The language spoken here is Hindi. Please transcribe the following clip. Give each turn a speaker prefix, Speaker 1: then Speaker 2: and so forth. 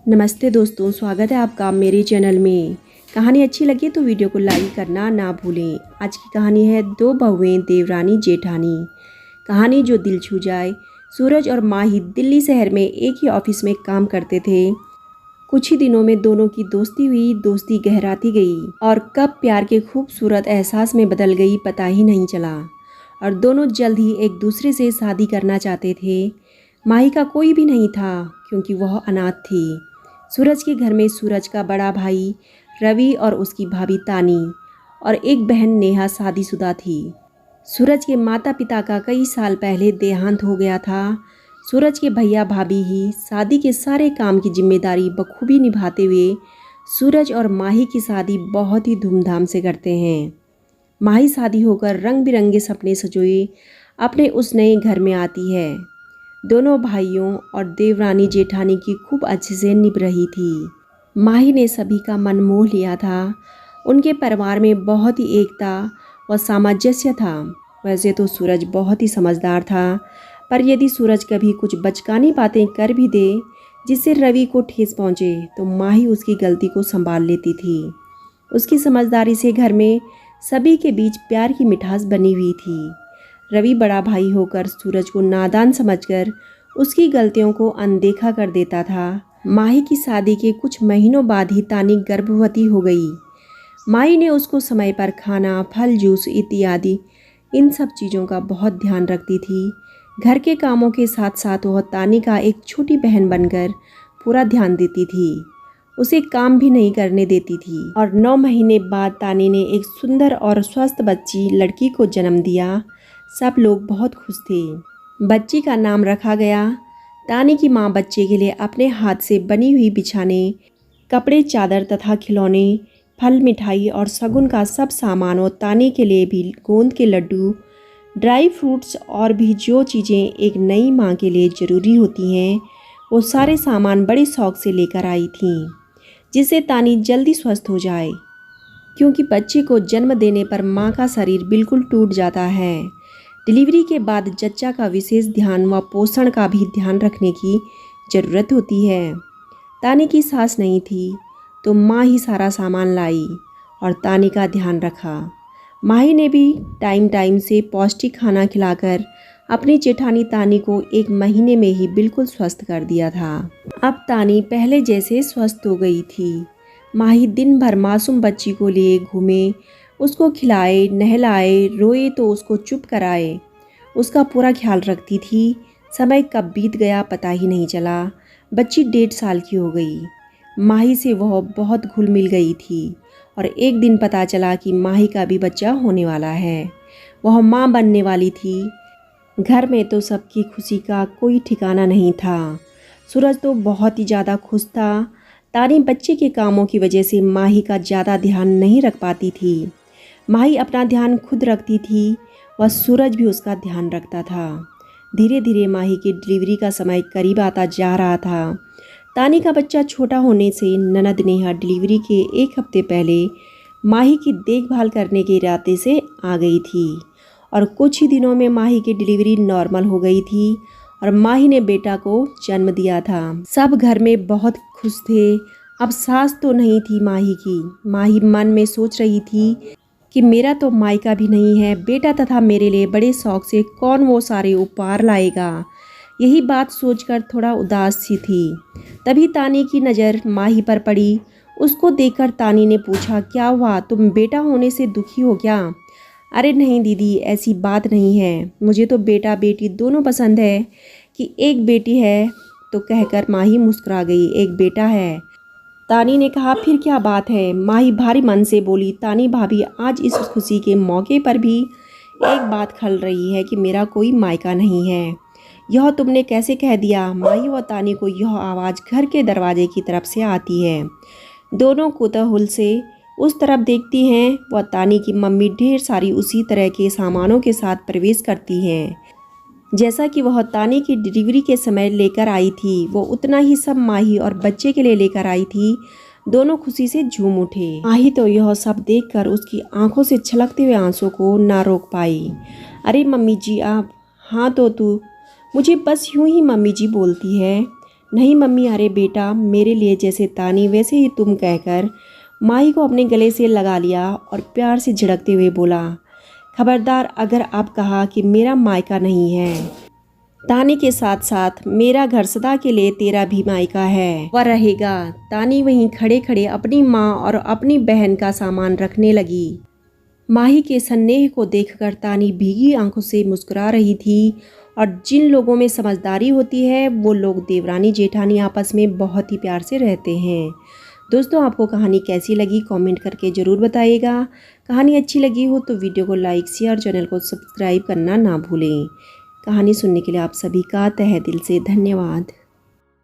Speaker 1: नमस्ते दोस्तों, स्वागत है आपका मेरे चैनल में। कहानी अच्छी लगी तो वीडियो को लाइक करना ना भूलें। आज की कहानी है दो बहुएं देवरानी जेठानी। कहानी जो दिल छू जाए। सूरज और माही दिल्ली शहर में एक ही ऑफिस में काम करते थे। कुछ ही दिनों में दोनों की दोस्ती हुई, दोस्ती गहराती गई और कब प्यार के खूबसूरत एहसास में बदल गई पता ही नहीं चला। और दोनों जल्द ही एक दूसरे से शादी करना चाहते थे। माही का कोई भी नहीं था क्योंकि वह अनाथ थी। सूरज के घर में सूरज का बड़ा भाई रवि और उसकी भाभी तानी और एक बहन नेहा शादीशुदा थी। सूरज के माता पिता का कई साल पहले देहांत हो गया था। सूरज के भैया भाभी ही शादी के सारे काम की जिम्मेदारी बखूबी निभाते हुए सूरज और माही की शादी बहुत ही धूमधाम से करते हैं। माही शादी होकर रंग बिरंगे सपने सजोए अपने उस नए घर में आती है। दोनों भाइयों और देवरानी जेठानी की खूब अच्छे से निभ रही थी। माही ने सभी का मन मोह लिया था। उनके परिवार में बहुत ही एकता व सामंजस्य था। वैसे तो सूरज बहुत ही समझदार था, पर यदि सूरज कभी कुछ बचकानी बातें कर भी दे जिससे रवि को ठेस पहुँचे तो माही उसकी गलती को संभाल लेती थी। उसकी समझदारी से घर में सभी के बीच प्यार की मिठास बनी हुई थी। रवि बड़ा भाई होकर सूरज को नादान समझकर उसकी गलतियों को अनदेखा कर देता था। माही की शादी के कुछ महीनों बाद ही तानी गर्भवती हो गई। माही ने उसको समय पर खाना, फल, जूस इत्यादि इन सब चीज़ों का बहुत ध्यान रखती थी। घर के कामों के साथ साथ वह तानी का एक छोटी बहन बनकर पूरा ध्यान देती थी। उसे काम भी नहीं करने देती थी। और 9 महीने बाद तानी ने एक सुंदर और स्वस्थ बच्ची लड़की को जन्म दिया। सब लोग बहुत खुश थे। बच्ची का नाम रखा गया। तानी की माँ बच्चे के लिए अपने हाथ से बनी हुई बिछाने, कपड़े, चादर तथा खिलौने, फल, मिठाई और शगुन का सब सामान और तानी के लिए भी गोंद के लड्डू, ड्राई फ्रूट्स और भी जो चीज़ें एक नई माँ के लिए ज़रूरी होती हैं वो सारे सामान बड़े शौक से लेकर आई थी, जिससे तानी जल्दी स्वस्थ हो जाए। क्योंकि बच्चे को जन्म देने पर माँ का शरीर बिल्कुल टूट जाता है। डिलीवरी के बाद जच्चा का विशेष ध्यान व पोषण का भी ध्यान रखने की ज़रूरत होती है। तानी की सास नहीं थी तो माँ ही सारा सामान लाई और तानी का ध्यान रखा। माही ने भी टाइम टाइम से पौष्टिक खाना खिलाकर अपनी जेठानी तानी को 1 महीने में ही बिल्कुल स्वस्थ कर दिया था। अब तानी पहले जैसे स्वस्थ हो गई थी। माही दिन भर मासूम बच्ची को लिए घूमे, उसको खिलाए, नहलाए, रोए तो उसको चुप कराए, उसका पूरा ख्याल रखती थी। समय कब बीत गया पता ही नहीं चला। बच्ची 1.5 साल की हो गई। माही से वह बहुत घुल मिल गई थी और एक दिन पता चला कि माही का भी बच्चा होने वाला है। वह माँ बनने वाली थी। घर में तो सबकी खुशी का कोई ठिकाना नहीं था। सूरज तो बहुत ही ज़्यादा खुश था। तानी बच्चे के कामों की वजह से माही का ज़्यादा ध्यान नहीं रख पाती थी। माही अपना ध्यान खुद रखती थी व सूरज भी उसका ध्यान रखता था। धीरे धीरे माही की डिलीवरी का समय करीब आता जा रहा था। तानी का बच्चा छोटा होने से ननद नेहा डिलीवरी के 1 हफ्ते पहले माही की देखभाल करने के इरादे से आ गई थी और कुछ ही दिनों में माही की डिलीवरी नॉर्मल हो गई थी और माही ने बेटा को जन्म दिया था। सब घर में बहुत खुश थे। अब सास तो नहीं थी माही की। माही मन में सोच रही थी कि मेरा तो मायका भी नहीं है, बेटा तथा मेरे लिए बड़े शौक से कौन वो सारे उपहार लाएगा। यही बात सोचकर थोड़ा उदास सी थी। तभी तानी की नज़र माही पर पड़ी। उसको देखकर तानी ने पूछा, क्या हुआ, तुम बेटा होने से दुखी हो क्या? अरे नहीं दीदी, ऐसी बात नहीं है। मुझे तो बेटा बेटी दोनों पसंद है। कि एक बेटी है तो कहकर माही मुस्कुरा गई। एक बेटा है। तानी ने कहा, फिर क्या बात है? माही भारी मन से बोली, तानी भाभी, आज इस खुशी के मौके पर भी एक बात खल रही है कि मेरा कोई मायका नहीं है। यह तुमने कैसे कह दिया? माही व तानी को यह आवाज़ घर के दरवाजे की तरफ से आती है। दोनों कुतूहल से उस तरफ देखती हैं। वह तानी की मम्मी ढेर सारी उसी तरह के सामानों के साथ प्रवेश करती हैं जैसा कि वह तानी की डिलीवरी के समय लेकर आई थी। वो उतना ही सब माही और बच्चे के लिए लेकर आई थी। दोनों खुशी से झूम उठे। माही तो यह सब देखकर उसकी आंखों से छलकते हुए आंसू को ना रोक पाई। अरे मम्मी जी आप, हाँ तो तू मुझे बस यूं ही मम्मी जी बोलती है। नहीं मम्मी, अरे बेटा मेरे लिए जैसे तानी वैसे ही तुम, कहकर माही को अपने गले से लगा लिया और प्यार से झिड़कते हुए बोला, खबरदार अगर आप कहा कि मेरा मायका नहीं है। तानी के साथ साथ मेरा घर सदा के लिए तेरा भी मायका है वह रहेगा। तानी वहीं खड़े खड़े अपनी माँ और अपनी बहन का सामान रखने लगी। माही के स्नेह को देखकर तानी भीगी आंखों से मुस्कुरा रही थी। और जिन लोगों में समझदारी होती है वो लोग देवरानी जेठानी आपस में बहुत ही प्यार से रहते हैं। दोस्तों, आपको कहानी कैसी लगी कमेंट करके ज़रूर बताइएगा। कहानी अच्छी लगी हो तो वीडियो को लाइक शेयर, चैनल को सब्सक्राइब करना ना भूलें। कहानी सुनने के लिए आप सभी का तहे दिल से धन्यवाद।